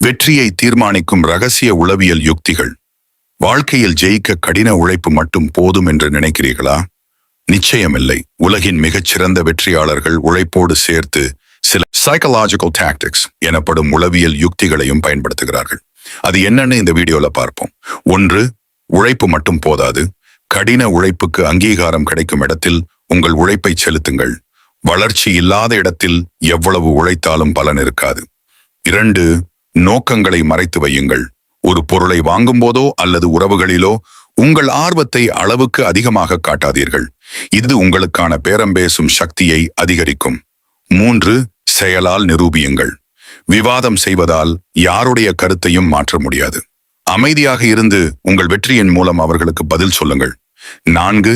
வெற்றியை தீர்மானிக்கும் ரகசிய உளவியல் யுக்திகள். வாழ்க்கையில் ஜெயிக்க கடின உழைப்பு மட்டும் போதும் என்று நினைக்கிறீர்களா? நிச்சயமில்லை. உலகின் மிகச்சிறந்த வெற்றியாளர்கள் உழைப்போடு சேர்த்து சில சைக்கலாஜிக்கல் டாக்டிக்ஸ் எனப்படும் உளவியல் யுக்திகளையும் பயன்படுத்துகிறார்கள். அது என்னன்னு இந்த வீடியோல பார்ப்போம். 1. உழைப்பு மட்டும் போதாது. கடின உழைப்புக்கு அங்கீகாரம் கிடைக்கும் இடத்தில் உங்கள் உழைப்பை செலுத்துங்கள். வளர்ச்சி இல்லாத இடத்தில் எவ்வளவு உழைத்தாலும் பலன் இருக்காது. 2. நோக்கங்களை மறைத்து வையுங்கள். ஒரு பொருளை வாங்கும் போதோ அல்லது உறவுகளிலோ உங்கள் ஆர்வத்தை அளவுக்கு அதிகமாக காட்டாதீர்கள். இது உங்களுக்கான பேரம் பேசும் சக்தியை அதிகரிக்கும். 3. செயலால் நிரூபியுங்கள். விவாதம் செய்வதால் யாருடைய கருத்தையும் மாற்ற முடியாது. அமைதியாக இருந்து உங்கள் வெற்றியின் மூலம் அவர்களுக்கு பதில் சொல்லுங்கள். 4.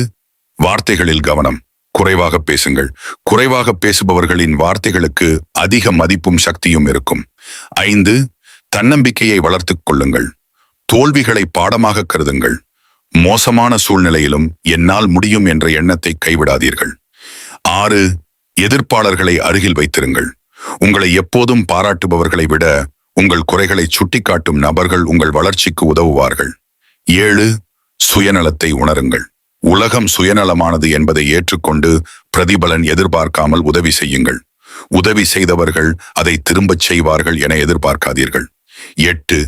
வார்த்தைகளில் கவனம். குறைவாக பேசுங்கள். குறைவாக பேசுபவர்களின் வார்த்தைகளுக்கு அதிக மதிப்பும் சக்தியும் இருக்கும். 5. தன்னம்பிக்கையை வளர்த்துக் கொள்ளுங்கள். தோல்விகளை பாடமாக கருதுங்கள். மோசமான சூழ்நிலையிலும் என்னால் முடியும் என்ற எண்ணத்தை கைவிடாதீர்கள். 6. எதிர்ப்பாளர்களை அருகில் வைத்திருங்கள். உங்களை எப்போதும் பாராட்டுபவர்களை விட உங்கள் குறைகளை சுட்டிக்காட்டும் நபர்கள் உங்கள் வளர்ச்சிக்கு உதவுவார்கள். 7. சுயநலத்தை உணருங்கள். உலகம் சுயநலமானது என்பதை ஏற்றுக்கொண்டு பிரதிபலன் எதிர்பார்க்காமல் உதவி செய்யுங்கள். உதவி செய்தவர்கள் அதை திரும்பச் செய்வார்கள் என எதிர்பார்க்காதீர்கள். 8.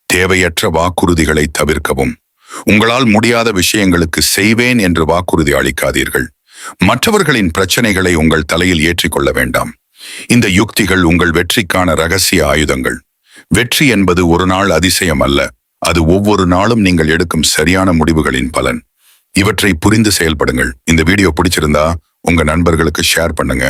தேவையற்ற வாக்குறுதிகளை தவிர்க்கவும். உங்களால் முடியாத விஷயங்களுக்கு செய்வேன் என்று வாக்குறுதி அளிக்காதீர்கள். மற்றவர்களின் பிரச்சனைகளை உங்கள் தலையில் ஏற்றிக்கொள்ள வேண்டாம். இந்த யுக்திகள் உங்கள் வெற்றிக்கான ரகசிய ஆயுதங்கள். வெற்றி என்பது ஒரு நாள் அதிசயம் அல்ல. அது ஒவ்வொரு நாளும் நீங்கள் எடுக்கும் சரியான முடிவுகளின் பலன். இவற்றை புரிந்து செயல்படுங்கள். இந்த வீடியோ பிடிச்சிருந்தா உங்க நண்பர்களுக்கு ஷேர் பண்ணுங்க.